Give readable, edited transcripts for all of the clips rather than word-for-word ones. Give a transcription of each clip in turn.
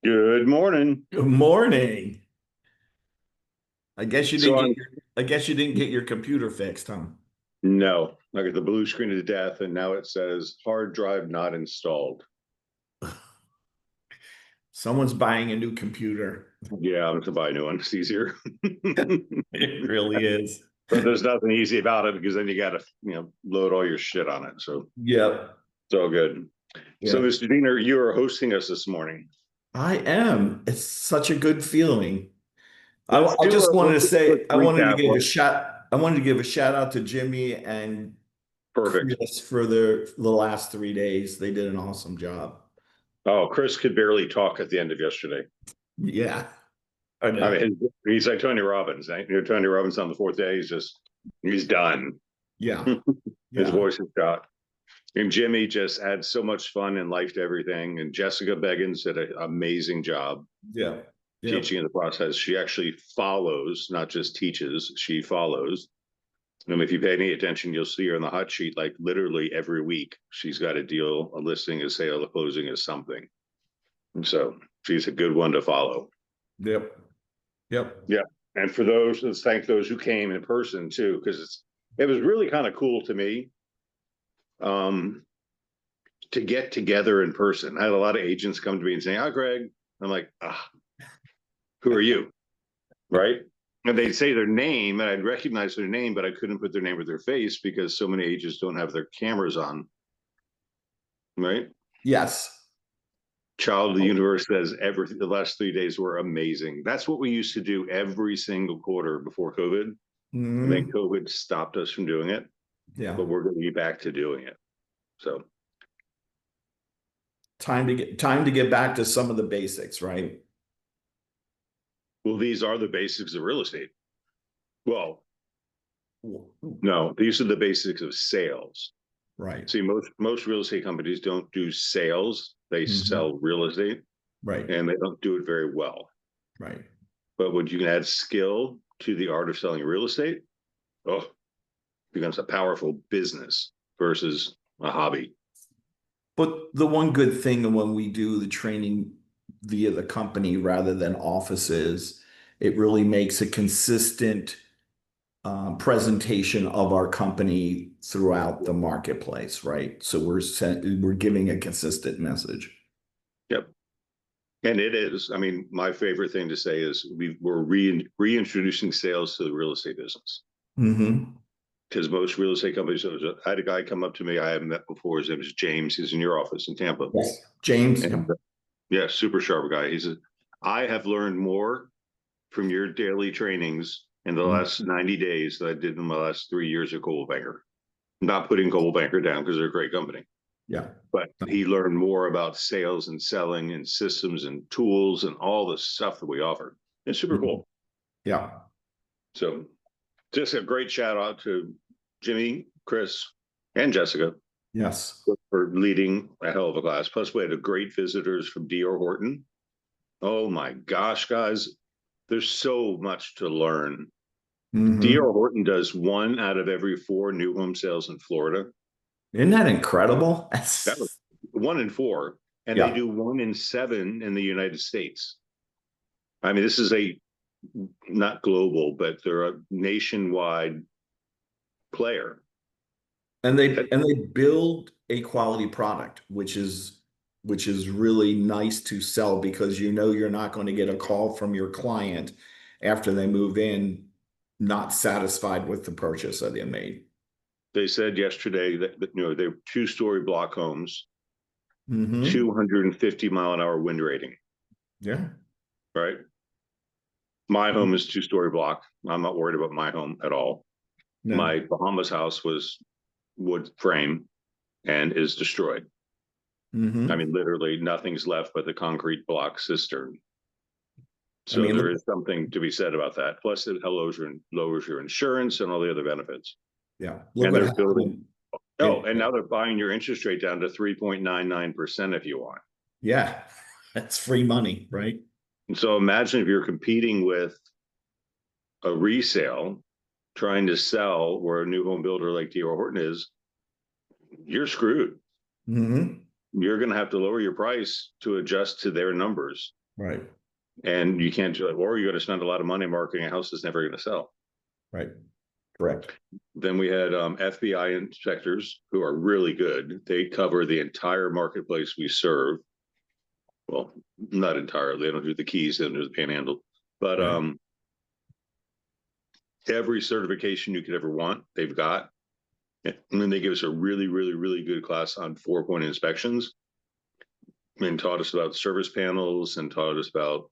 Good morning. Good morning. I guess you So didn't get I'm your I guess you didn't get your computer fixed, huh? no, I got the blue screen of death, and now it says hard drive not installed. Someone's buying a new computer. Yeah, I'm to buy a new one. It's easier. It really is. But there's nothing easy about it because then you got to, load all your shit on it. So Yep. it's all good. So, Yep. Mr. Diener, you are hosting us this morning. I am. It's such a good feeling. Let's I do just wanted to a quick say recap. I wanted to give a shout out to Jimmy and Perfect. Chris for the last 3 days. They did an awesome job. Oh, Chris could barely talk at the end of yesterday. Yeah, I I know. mean, he's like Tony Robbins. Right? Tony Robbins on the fourth day, he's done. Yeah. His Yeah. voice is shot. And Jimmy just adds so much fun and life to everything. And Jessica Beggins did an amazing job Yeah. Yep. teaching in the process. She actually follows, not just teaches, she follows. And if you pay any attention, you'll see her in the hot sheet like literally every week. She's got a deal, a listing, a sale, a closing, is something. And so she's a good one to follow. Yep. Yep. Yeah. And for those, let's thank those who came in person too, because it was really kind of cool to me. Um, to get together in person. I had a lot of agents come to me and say, "Hi, Greg." I'm like, "Who are you?" Right? And they'd say their name, and I'd recognize their name, but I couldn't put their name or their face because so many agents don't have their cameras on. Right? Yes. Child of the Universe says everything. The last 3 days were amazing. That's what we used to do every single quarter before COVID. And then Mhm. COVID stopped us from doing it, Yeah. but we're going to be back to doing it. So, Time to get back to some of the basics, right? well, these are the basics of real estate. Well, no, these are the basics of sales. Right. See, most real estate companies don't do sales; they Mhm. sell real estate, Right. and they don't do it very well. Right. But when you can add skill to the art of selling real estate, oh, it becomes a powerful business versus a hobby. But the one good thing when we do the training via the company rather than offices, it really makes a consistent presentation of our company throughout the marketplace, right? So we're giving a consistent message. Yep, and it is. I mean, my favorite thing to say is we're reintroducing sales to the real estate business Hmm. because most real estate companies. I had a guy come up to me I haven't met before. His name is James. He's in your office in Tampa, Yes. James. and Yep. yeah, super sharp guy. He says, I have learned more from your daily trainings in the last 90 days than I did in my last 3 years at Coldwell Banker. Not putting Coldwell Banker down because they're a great company, Yeah. but he learned more about sales and selling and systems and tools and all the stuff that we offer. It's super Mhm. cool. Yeah. So just a great shout out to Jimmy, Chris, and Jessica Yes. for leading a hell of a class. Plus, we had great visitors from D.R. Horton. Oh my gosh, guys, there's so much to learn. Hmm. D.R. Horton does one out of every four new home sales in Florida. Isn't that incredible? That was one in four, and they Yeah. do one in seven in the United States. I mean, this is a not global, but they're a nationwide player. And they build a quality product, which is really nice to sell because you know you're not going to get a call from your client after they move in not satisfied with the purchase that they made. They said yesterday that they're two-story block homes, Hmm. 250-mile-an-hour wind rating. Yeah. Right, my home is two-story block. I'm not worried about my home at all. No. My Bahamas house was wood frame and is destroyed. I Hmm. mean, literally nothing's left but the concrete block cistern. I So mean, there look, is something to be said about that. Plus, it lowers your insurance and all the other benefits. yeah, look And what they're building. happened Oh, in, and now they're buying your interest rate down to 3.99% if you want. yeah, that's free money, right? And so imagine if you're competing with a resale trying to sell where a new home builder like D.R. Horton is, you're screwed. Hmm. You're going to have to lower your price to adjust to their numbers. Right. And you can't do it, or you're gonna spend a lot of money marketing a house that's never gonna sell. Right. Correct. Then we had FBI inspectors who are really good. They cover the entire marketplace we serve. Well, not entirely. They don't do the keys, they don't do the panhandle. But Right. every certification you could ever want, they've got. And then they give us a really, really, really good class on 4-point inspections and taught us about service panels and taught us about,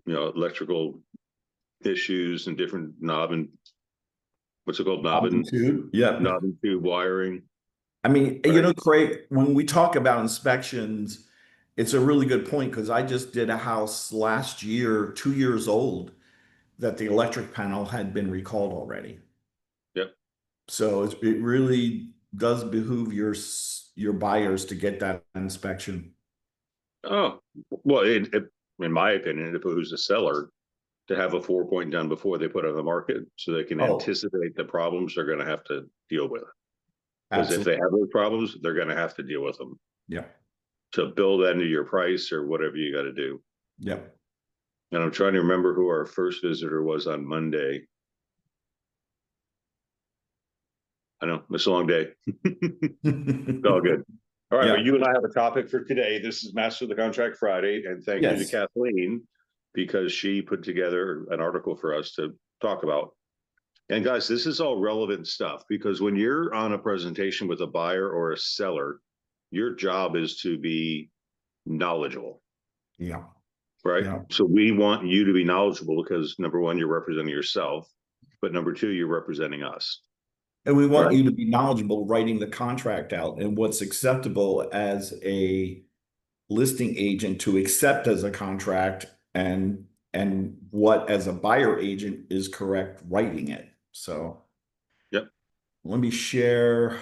electrical issues and different knob and what's it called? Altitude. Yeah. Knob and tube wiring. I mean, Right. Craig, when we talk about inspections, it's a really good point because I just did a house last year, 2 years old, that the electric panel had been recalled already. Yep. So it really does behoove your buyers to get that inspection. Oh, well, in my opinion, it behooves the seller to have a 4-point done before they put it on the market so they can Oh, anticipate the problems they're going to have to deal with. Because if they absolutely. have those problems, they're going to have to deal with them. Yeah. To build that into your price or whatever you got to do. Yeah. And I'm trying to remember who our first visitor was on Monday. I know it's a long day. It's all good. All right, Yeah. well, you and I have a topic for today. This is Master of the Contract Friday, and thank you to Yes. Kathleen because she put together an article for us to talk about. And guys, this is all relevant stuff because when you're on a presentation with a buyer or a seller, your job is to be knowledgeable, Yeah. right? Yeah. So we want you to be knowledgeable because number one, you're representing yourself, but number two, you're representing us. And we want Right. you to be knowledgeable writing the contract out and what's acceptable as a listing agent to accept as a contract and what as a buyer agent is correct writing it. So Yep. let me share.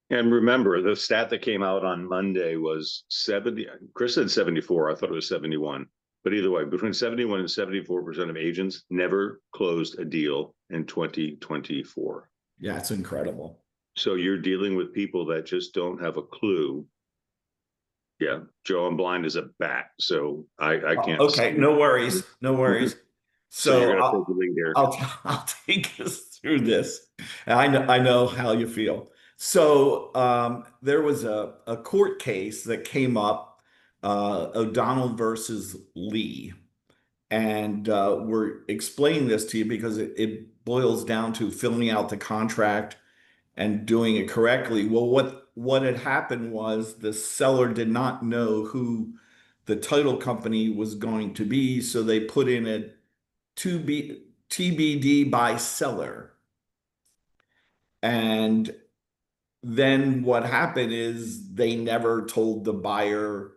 And remember, the stat that came out on Monday was 70. Chris said 74. I thought it was 71. But either way, between 71 and 74% of agents never closed a deal in 2024. Yeah, it's incredible. So you're dealing with people that just don't have a clue. Yeah, Joe, I'm blind as a bat, so I can't Okay, see. no worries. No worries. So you're So going to take the lead here. I'll take us through this. And I know how you feel. So there was a court case that came up, O'Donnell versus Lee. And we're explaining this to you because it boils down to filling out the contract and doing it correctly. Well, what had happened was the seller did not know who the title company was going to be, so they put in a to be TBD by seller. And then what happened is they never told the buyer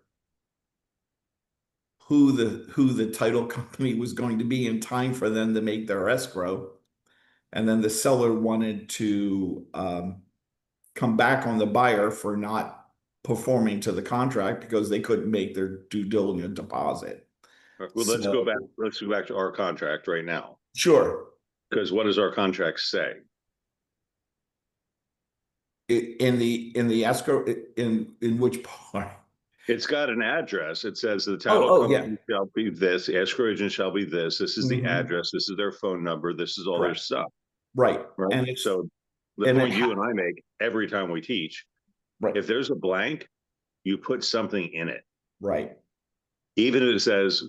who the title company was going to be in time for them to make their escrow. And then the seller wanted to come back on the buyer for not performing to the contract because they couldn't make their due diligence deposit. Well, let's So go back. Let's go back to our contract right now. sure. Because what does our contract say? In the escrow, in which part? It's got an address. It says the Oh, title oh, yeah. company shall be this, the escrow agent shall be this. This is the Mhm. address. This is their phone number. This is all their Correct. stuff. Right. Right. And it's So the and it point you and I make every time we teach, right, if there's a blank, you put something in it. right, Even if it says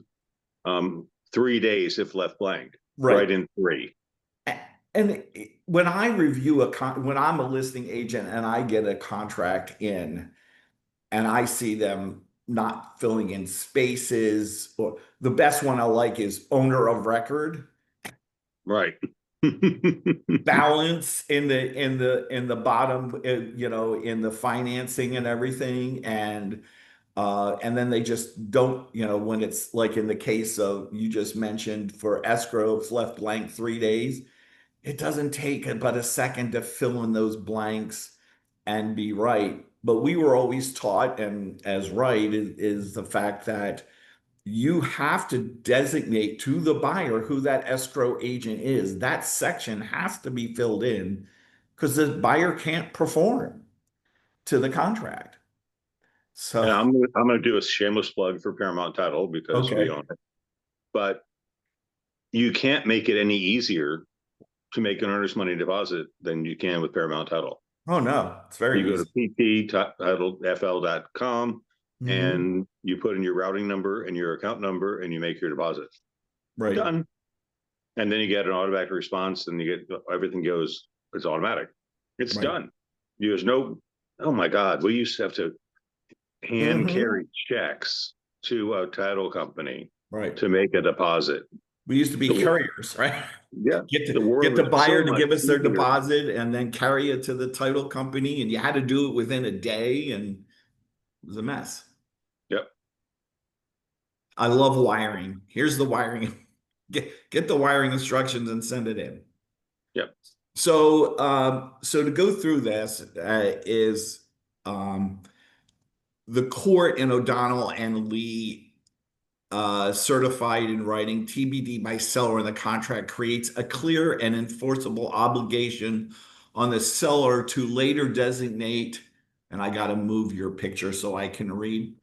3 days if left blank, right. write in 3. And when I review when I'm a listing agent and I get a contract in and I see them not filling in spaces, or the best one I like is owner of record, Right. balance in the bottom, in the financing and everything, and then they just don't, when it's like in the case of you just mentioned for escrow, it's left blank 3 days. It doesn't take but a second to fill in those blanks and be right. But we were always taught, and as right, is the fact that you have to designate to the buyer who that escrow agent is. That section has to be filled in because the buyer can't perform to the contract. So, And I'm gonna do a shameless plug for Paramount Title because we okay. own it. But you can't make it any easier to make an earnest money deposit than you can with Paramount Title. Oh no, it's You very go easy. to pttitleFL.com Mhm. and you put in your routing number and your account number and you make your deposit. Right, Done. And then you get an automatic response and you get everything goes, it's automatic. It's right. done. There's no, oh my God, we used to have to hand Mhm. carry checks to a title company Right. to make a deposit. We used to be The, couriers, right? yeah, the Get world the was so buyer to much give us their easier. deposit and then carry it to the title company, and you had to do it within a day, and it was a mess. Yep. I love wiring. Here's the wiring. Get the wiring instructions and send it in. Yep. So, so to go through this is um, the court in O'Donnell and Lee certified in writing TBD by seller in the contract creates a clear and enforceable obligation on the seller to later designate, and I got to move your picture so I can read,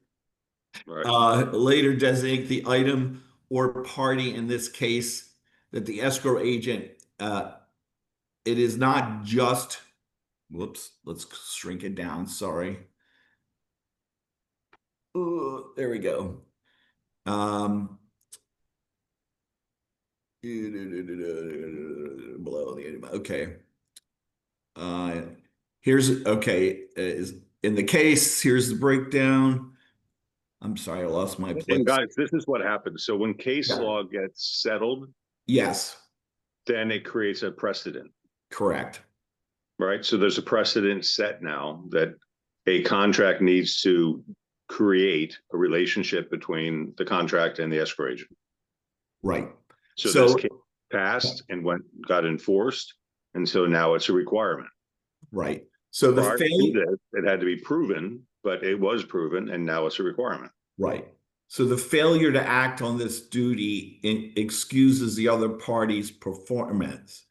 Right. later designate the item or party, in this case, that the escrow agent, it is not just, whoops, let's shrink it down, sorry. There we go. Um, below the, okay. Uh, here's, okay, is in the case, here's the breakdown. I'm sorry, I lost my And place. guys, this is what happens. So when case Yeah. law gets settled, Yes, then it creates a precedent, correct. right? So there's a precedent set now that a contract needs to create a relationship between the contract and the escrow agent. Right. So this So, case passed and got enforced, and so now it's a requirement. right. So the Prior to failure, this, it had to be proven, but it was proven, and now it's a requirement. right. So the failure to act on this duty excuses the other party's performance,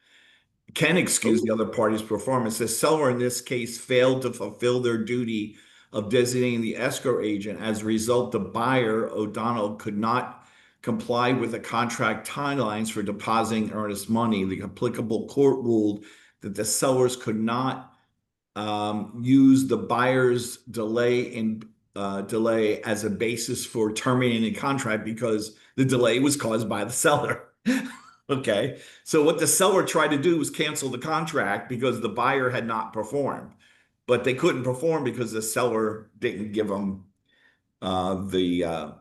can excuse the Oh, other party's performance. The seller in this case failed to fulfill their duty of designating the escrow agent. As a result, the buyer, O'Donnell, could not comply with the contract timelines for depositing earnest money. The applicable court ruled that the sellers could not use the buyer's delay as a basis for terminating the contract because the delay was caused by the seller. Okay. So what the seller tried to do was cancel the contract because the buyer had not performed, but they couldn't perform because the seller didn't give them the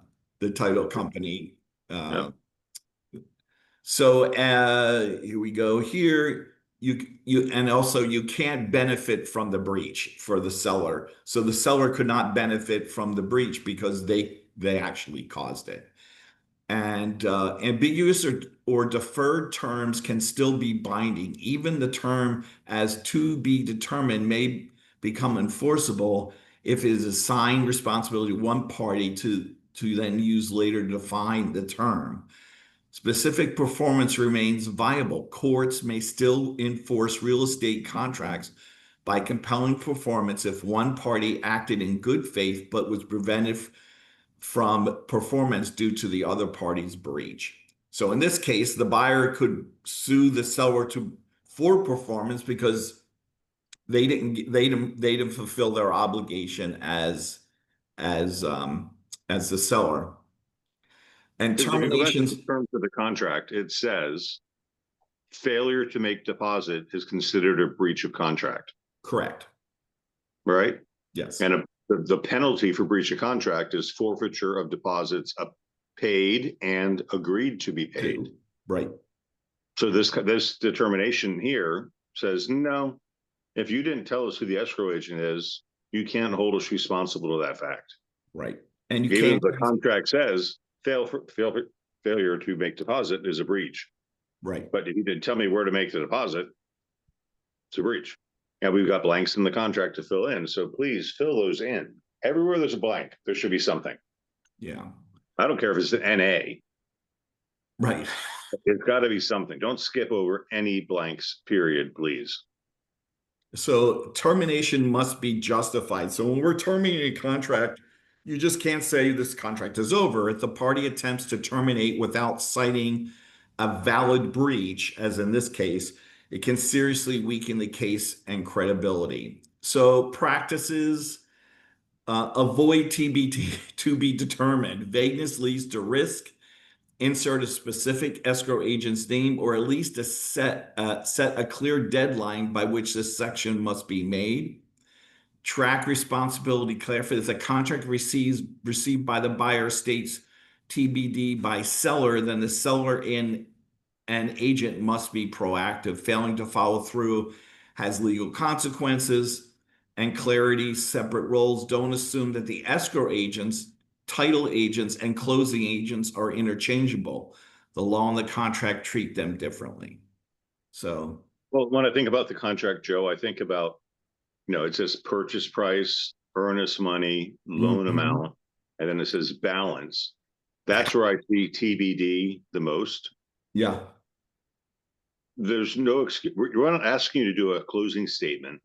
title company. yeah. So here we go. Here you and also you can't benefit from the breach for the seller. So the seller could not benefit from the breach because they actually caused it. And ambiguous or deferred terms can still be binding. Even the term as to be determined may become enforceable if it is assigned responsibility to one party to then use later to define the term. Specific performance remains viable. Courts may still enforce real estate contracts by compelling performance if one party acted in good faith but was prevented from performance due to the other party's breach. So in this case, the buyer could sue the seller for performance because they didn't fulfill their obligation as as the seller. And Because if you go back to terminations, the terms of the contract, it says failure to make deposit is considered a breach of contract, correct. right? Yes. And the penalty for breach of contract is forfeiture of deposits paid and agreed to be paid. Right. So this determination here says, no, if you didn't tell us who the escrow agent is, you can't hold us responsible to that fact. Right. And you Even can't, if the contract says failure to make deposit is a breach. right. But if you didn't tell me where to make the deposit, it's a breach. And we've got blanks in the contract to fill in. So please fill those in. Everywhere there's a blank, there should be something. Yeah. I don't care if it's an NA. Right. It's got to be something. Don't skip over any blanks, period, please. So termination must be justified. So when we're terminating a contract, You just can't say this contract is over. If the party attempts to terminate without citing a valid breach, as in this case, it can seriously weaken the case and credibility. So practices avoid TBT to be determined. Vagueness leads to risk. Insert a specific escrow agent's name, or at least set a clear deadline by which this section must be made. Track responsibility clarify. If the contract received by the buyer states TBD by seller, then the seller and agent must be proactive. Failing to follow through has legal consequences. And clarity, separate roles. Don't assume that the escrow agents, title agents, and closing agents are interchangeable. The law and the contract treat them differently. So, Well, when I think about the contract, Joe, I think about, it says purchase price, earnest money, loan amount, and then it says balance. That's where I see TBD the most. yeah. There's no excuse. We're not asking you to do a closing statement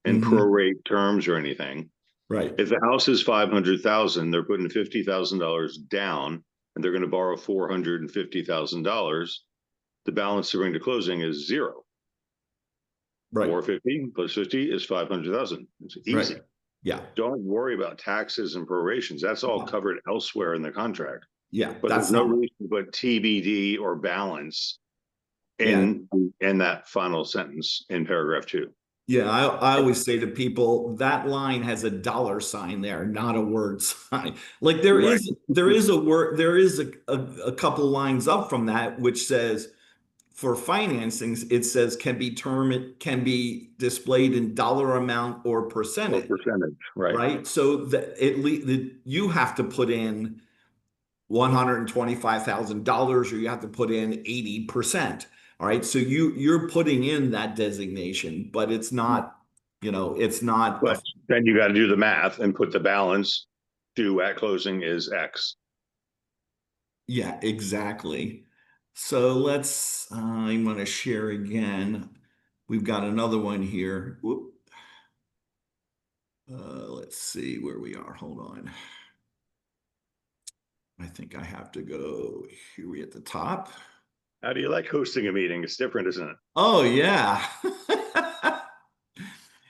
in prorate terms or anything. Right. If the house is 500,000, they're putting $50,000 down, and they're going to borrow $450,000. The balance to bring to closing is zero. Right. 450 plus 50 is 500,000. It's easy. Right. Yeah. Don't worry about taxes and prorations. That's all covered elsewhere in the contract. Yeah. But there's no reason to put TBD or balance in that final sentence in paragraph 2. Yeah, I always say to people that line has a dollar sign there, not a word sign. Like there is a word, there is a couple lines up from that which says for financings, it says can be displayed in dollar amount or percentage. Right. So that you have to put in $125,000 or you have to put in 80%. All right. So you're putting in that designation, but it's not, it's not. But then you got to do the math and put the balance due at closing is X. Yeah, exactly. So I'm going to share again. We've got another one here. Whoop. Let's see where we are. Hold on. I think I have to go here at the top. How do you like hosting a meeting? It's different, isn't it? Oh, yeah.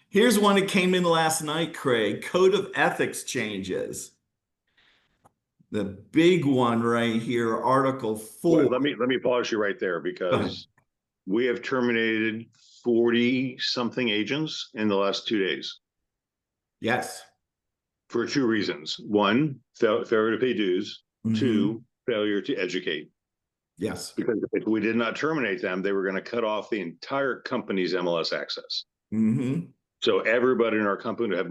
Here's one that came in last night, Craig. Code of ethics changes. The big one right here, Article 4. Well, let me pause you right there because we have terminated 40 something agents in the last 2 days. Yes. For 2 reasons. One, failure to pay dues. 2, failure to educate. Yes. Because if we did not terminate them, they were going to cut off the entire company's MLS access. So everybody in our company so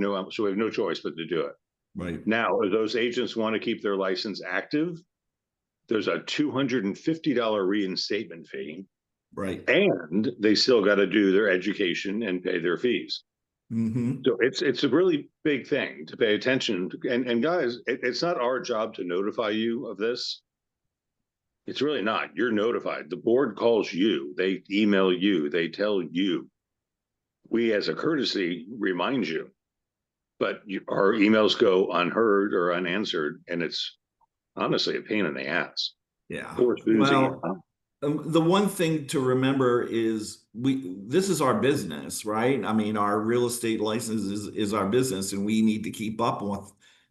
we have no choice but to do it. Right. Now, if those agents want to keep their license active, there's a $250 reinstatement fee. Right. And they still got to do their education and pay their fees. So it's a really big thing to pay attention to. And guys, it's not our job to notify you of this. It's really not. You're notified. The board calls you. They email you. They tell you. We, as a courtesy, remind you. But our emails go unheard or unanswered, and it's honestly a pain in the ass. Yeah. Well, the one thing to remember is this is our business, right? I mean, our real estate license is our business, and we need to keep up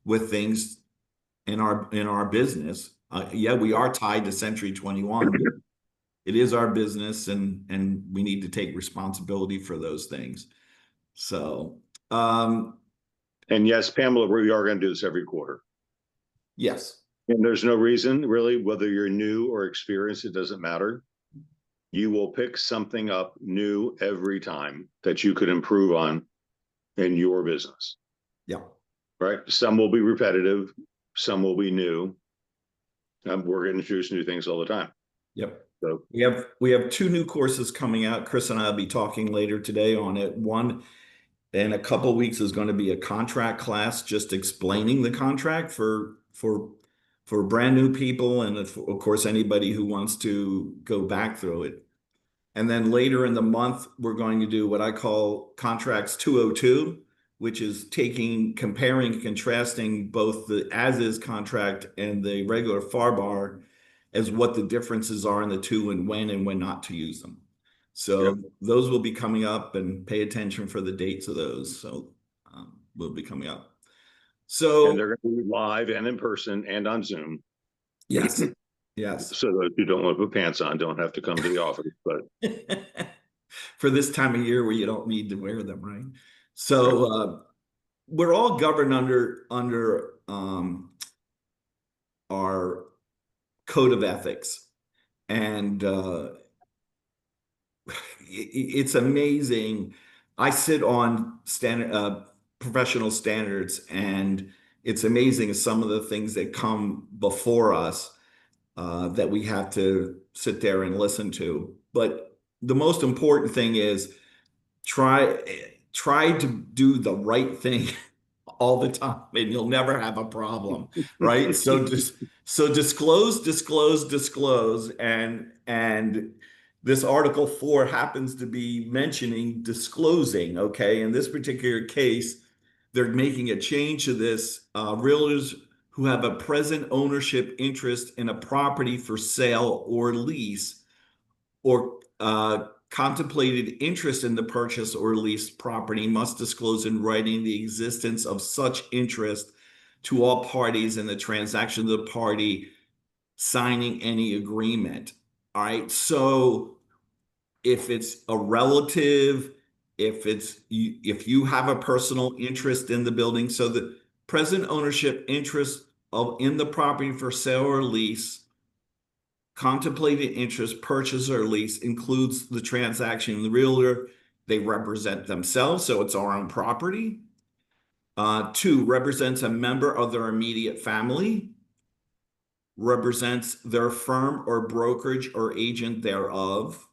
with things in our business. Yeah, we are tied to Century 21. It is our business, and we need to take responsibility for those things. So, and yes, Pamela, we are going to do this every quarter. Yes. And there's no reason really, whether you're new or experienced, it doesn't matter. You will pick something up new every time that you could improve on in your business. Yeah. Right. Some will be repetitive. Some will be new. We're going to introduce new things all the time. Yep. So we have 2 new courses coming out. Chris and I will be talking later today on it. One in a couple of weeks is going to be a contract class, just explaining the contract for brand new people, and of course anybody who wants to go back through it. And then later in the month, we're going to do what I call Contracts 202, which is comparing and contrasting both the as-is contract and the regular FAR as what the differences are in the two and when not to use them. So those will be coming up, and pay attention for the dates of those. So will be coming up. So And they're going to be live and in person and on Zoom. yes, yes. So those who don't want to put pants on don't have to come to the office, but for this time of year where you don't need to wear them, right? So we're all governed under our code of ethics, and it's amazing. I sit on professional standards, and it's amazing some of the things that come before us that we have to sit there and listen to. But the most important thing is try to do the right thing all the time, and you'll never have a problem, right? So disclose, and this Article 4 happens to be mentioning disclosing. Okay, in this particular case, they're making a change to this. Realtors who have a present ownership interest in a property for sale or lease, or contemplated interest in the purchase or leased property, must disclose in writing the existence of such interest to all parties in the transaction of the party signing any agreement. All right. So if it's a relative, if you have a personal interest in the building, so the present ownership interest in the property for sale or lease, contemplated interest, purchase or lease includes the transaction. The realtor, they represent themselves, so it's our own property. 2, represents a member of their immediate family, represents their firm or brokerage or agent thereof,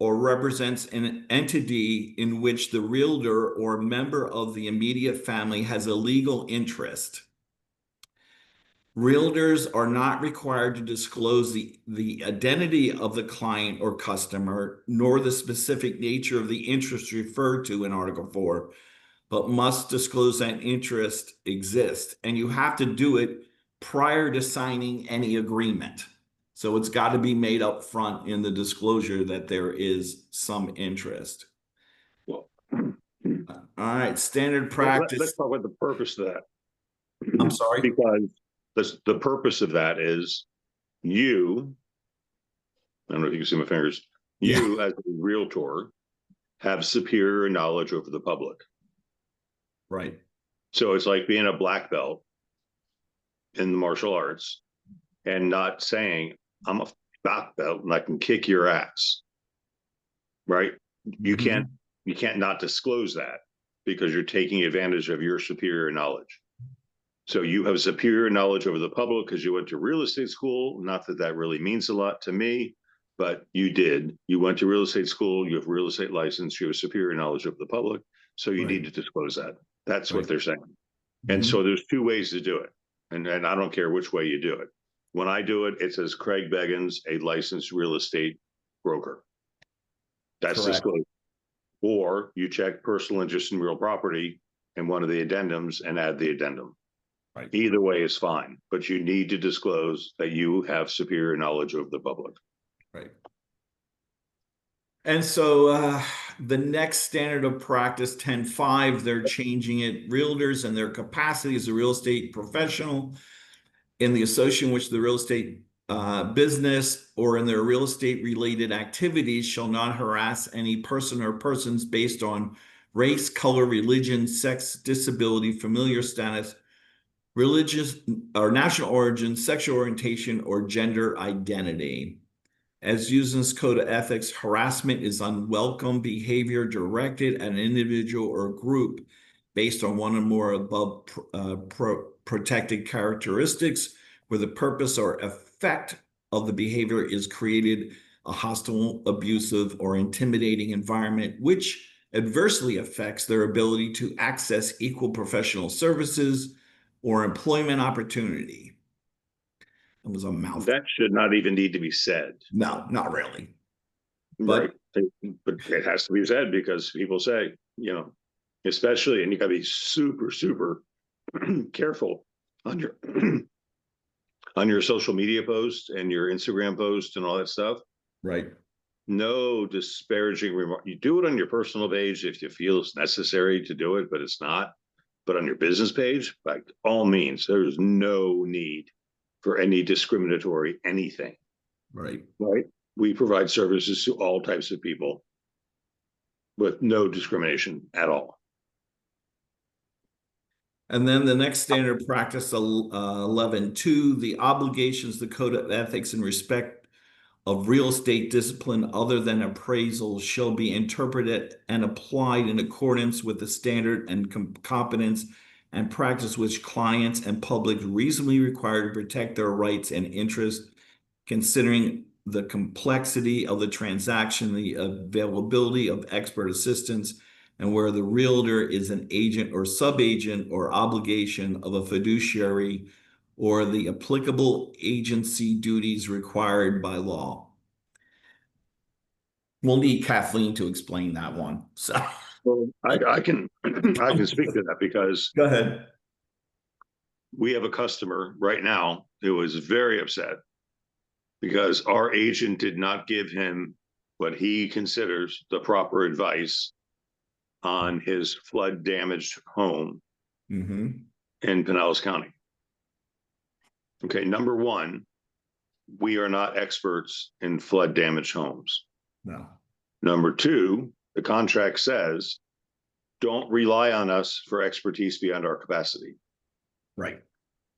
or represents an entity in which the realtor or member of the immediate family has a legal interest. Realtors are not required to disclose the identity of the client or customer, nor the specific nature of the interest referred to in Article 4, but must disclose that interest exists. And you have to do it prior to signing any agreement. So it's got to be made up front in the disclosure that there is some interest. well, All right, standard practice. let's talk about the purpose of that. I'm sorry? Because the purpose of that is you, I don't know if you can see my fingers, you as a realtor have superior knowledge over the public. Right. So it's like being a black belt in the martial arts and not saying, I'm a black belt and I can kick your ass. Right? You can't not disclose that because you're taking advantage of your superior knowledge. So you have superior knowledge over the public because you went to real estate school. Not that that really means a lot to me, but you did. You went to real estate school, you have real estate license, you have superior knowledge of the public. So you need to disclose that. That's what they're saying. And so there's 2 ways to do it. And I don't care which way you do it. When I do it, it says Craig Beggins, a licensed real estate broker. That's disclosed. Or you check personal interest in real property in one of the addendums and add the addendum. Right. Either way is fine, but you need to disclose that you have superior knowledge of the public. Right. And so the next standard of practice, 10.5, they're changing it. Realtors and their capacity as a real estate professional in the association which the real estate business or in their real estate related activities shall not harass any person or persons based on race, color, religion, sex, disability, familiar status, religious or national origin, sexual orientation, or gender identity. As used in this code of ethics, harassment is unwelcome behavior directed at an individual or group based on one or more above protected characteristics where the purpose or effect of the behavior is created a hostile, abusive, or intimidating environment which adversely affects their ability to access equal professional services or employment opportunity. It was a mouthful. That should not even need to be said. No, not really. Right. But it has to be said because people say, especially, and you gotta be super, super careful on your on your social media posts and your Instagram posts and all that stuff. Right. No disparaging remark. You do it on your personal page if you feel it's necessary to do it, but it's not. But on your business page, by all means, there's no need for any discriminatory anything. Right. Right? We provide services to all types of people with no discrimination at all. And then the next standard practice, 11.2, the obligations, the code of ethics and respect of real estate discipline other than appraisals shall be interpreted and applied in accordance with the standard and competence and practice which clients and public reasonably require to protect their rights and interests, considering the complexity of the transaction, the availability of expert assistance, and where the realtor is an agent or subagent or obligation of a fiduciary or the applicable agency duties required by law. We'll need Kathleen to explain that one. So Well, I can I can speak to that because go ahead. we have a customer right now who is very upset because our agent did not give him what he considers the proper advice on his flood damaged home Mm-hmm. in Pinellas County. Okay, number one, we are not experts in flood damaged homes. No. Number two, the contract says, don't rely on us for expertise beyond our capacity. Right.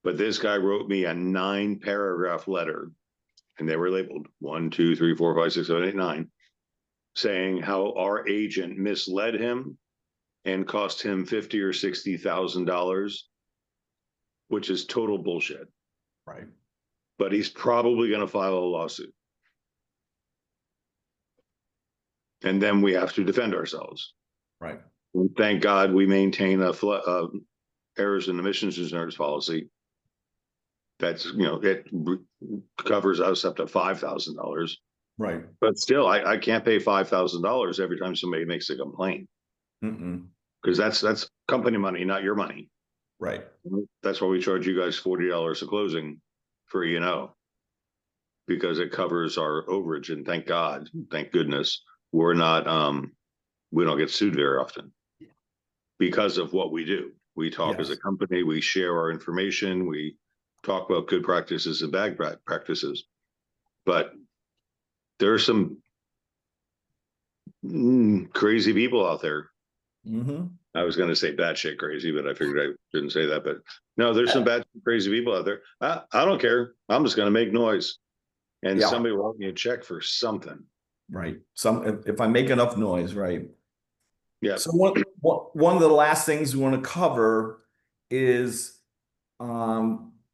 But this guy wrote me a 9-paragraph letter, and they were labeled 1, 2, 3, 4, 5, 6, 7, 8, 9, saying how our agent misled him and cost him $50,000 or $60,000, which is total bullshit. Right. But he's probably going to file a lawsuit. And then we have to defend ourselves. Right. And thank God we maintain a errors and omissions insurance policy. That's, it covers us up to $5,000. Right. But still, I can't pay $5,000 every time somebody makes a complaint. Mm-mm. Because that's company money, not your money. Right. That's why we charge you guys $40 a closing for because it covers our overage. And thank God, thank goodness, we're not we don't get sued very often because of what we do. We talk as a company, we share our information, we talk about good practices and bad practices. But there are some crazy people out there. Mm-hmm. I was going to say batshit crazy, but I figured I shouldn't say that. But no, there's some bad crazy people out there. I don't care. I'm just going to make noise, and somebody will write me a check for something. Right. If I make enough noise, right? Yeah. So one of the last things we want to cover is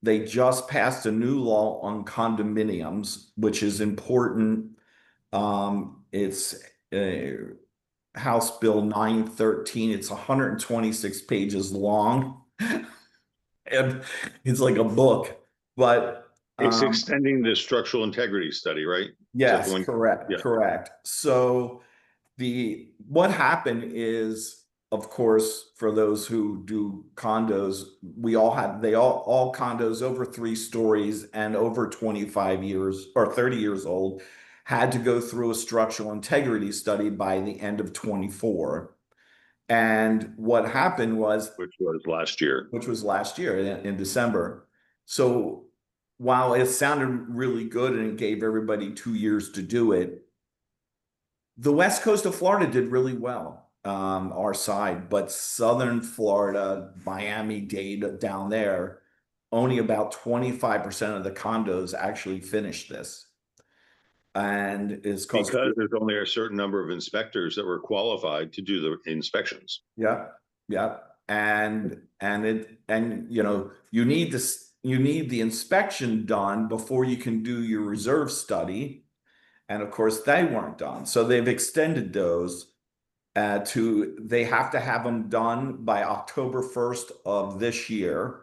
they just passed a new law on condominiums, which is important. It's House Bill 913. It's 126 pages long. And it's like a book, but it's extending the structural integrity study, right? Yes, correct. Yeah. Correct. So what happened is, of course, for those who do condos, all condos over 3 stories and over 25 years or 30 years old had to go through a structural integrity study by the end of 24. And what happened was, which was last year in December. So while it sounded really good and it gave everybody 2 years to do it, the west coast of Florida did really well, our side, but southern Florida, Miami-Dade down there, only about 25% of the condos actually finished this. And it's because there's only a certain number of inspectors that were qualified to do the inspections. Yeah, yeah. And you need this, you need the inspection done before you can do your reserve study. And of course, they weren't done. So they've extended those they have to have them done by October 1st of this year.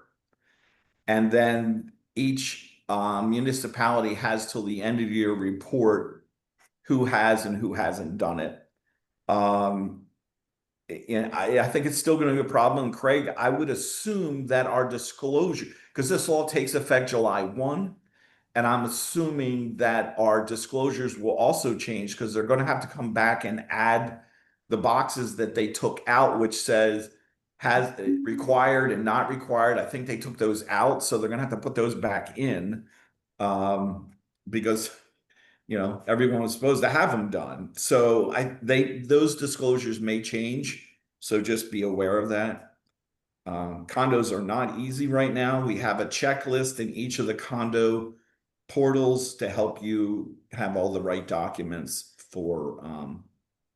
And then each municipality has till the end of year report who has and who hasn't done it. and I think it's still going to be a problem. Craig, I would assume that our disclosure, because this all takes effect July 1, and I'm assuming that our disclosures will also change because they're going to have to come back and add the boxes that they took out, which says has required and not required. I think they took those out, so they're going to have to put those back in, because everyone was supposed to have them done. So those disclosures may change. So just be aware of that. Condos are not easy right now. We have a checklist in each of the condo portals to help you have all the right documents for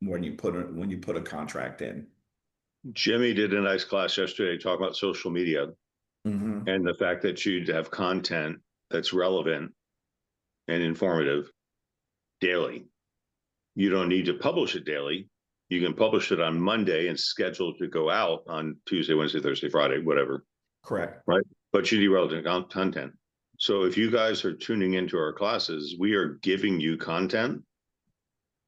when you put a contract in. Jimmy did a nice class yesterday talking about social media Mhm. and the fact that you'd have content that's relevant and informative daily. You don't need to publish it daily. You can publish it on Monday and schedule to go out on Tuesday, Wednesday, Thursday, Friday, whatever. Correct. Right. But you need relevant content. So if you guys are tuning into our classes, we are giving you content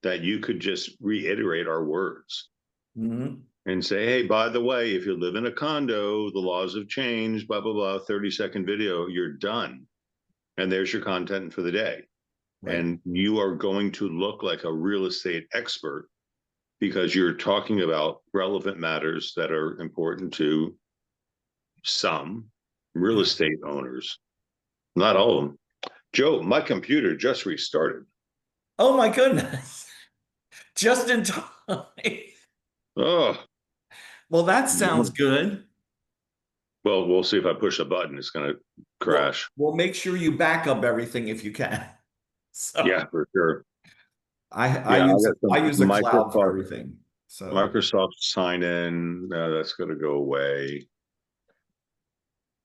that you could just reiterate our words Mhm. and say, hey, by the way, if you live in a condo, the laws have changed, blah, blah, blah, 30-second video, you're done. And there's your content for the day. Right. And you are going to look like a real estate expert because you're talking about relevant matters that are important to some real estate owners, not all of them. Joe, my computer just restarted. Oh my goodness. Just in time. Oh, Well, that sounds good. well, we'll see if I push a button, it's going to crash. Well, make sure you back up everything if you can. So Yeah, for sure. I Yeah, use I got some a cloud for Microsoft everything. So Microsoft sign in. That's going to go away.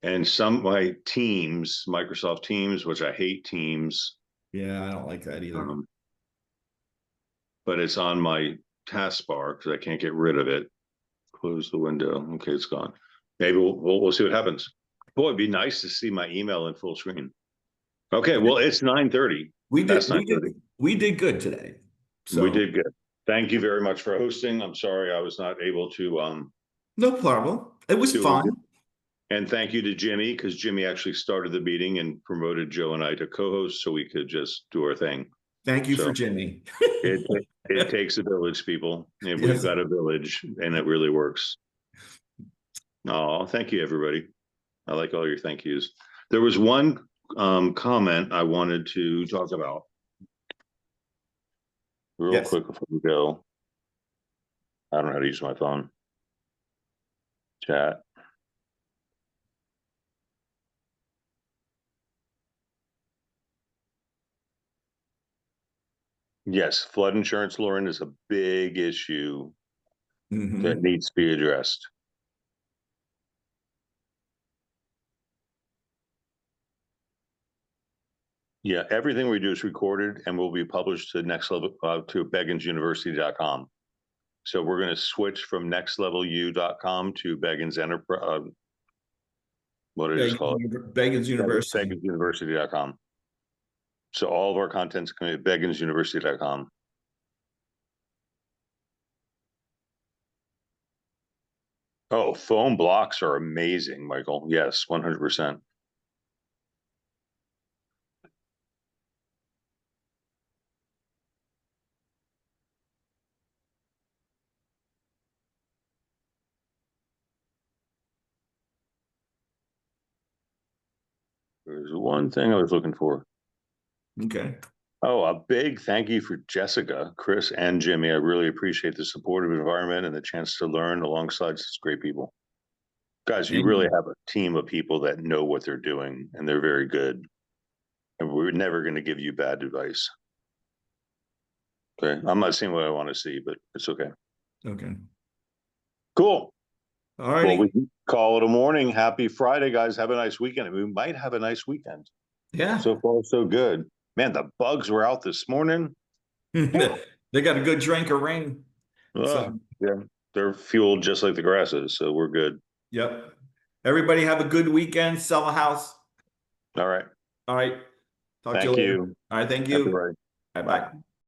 And some my Teams, Microsoft Teams, which I hate Teams, yeah, I don't like that either. but it's on my taskbar because I can't get rid of it. Close the window. Okay, it's gone. Maybe we'll see what happens. Boy, it'd be nice to see my email in full screen. Okay, well, it's 9:30. That's 9:30. We did good today. We So did good. Thank you very much for hosting. I'm sorry I was not able to no problem. It was do it. fun. And thank you to Jimmy, because Jimmy actually started the meeting and promoted Joe and I to co-host so we could just do our thing. Thank you So for Jimmy. it takes a village, people. And Yes. we've got a village and it really works. Oh, thank you, everybody. I like all your thank yous. There was one comment I wanted to talk about real Yes. quick before we go. I don't know how to use my phone. Chat. Yes, flood insurance, Lauren, is a big issue that needs to be addressed. Yeah, everything we do is recorded and will be published to next level to begginsuniversity.com. So we're going to switch from nextlevel.u.com to Beggins Enterprise. What is it called? Beggins University. BegginsUniversity.com. So all of our content's going to be BegginsUniversity.com. Oh, foam blocks are amazing, Michael. Yes, 100%. There's one thing I was looking for. Okay. Oh, a big thank you for Jessica, Chris, and Jimmy. I really appreciate the supportive environment and the chance to learn alongside such great people. Guys, you really have a team of people that know what they're doing and they're very good. And we're never going to give you bad advice. Okay. I'm not saying what I want to see, but it's okay. Okay. Cool. All right. Well, we can call it a morning. Happy Friday, guys. Have a nice weekend. We might have a nice weekend. Yeah. So far, so good. Man, the bugs were out this morning. They got a good drink of rain. So, yeah, they're fueled just like the grass is. So we're good. yep. Everybody have a good weekend. Sell a house. All right. All right. Talk to you Thank later. you. All right. Thank Happy you. Friday. Bye-bye.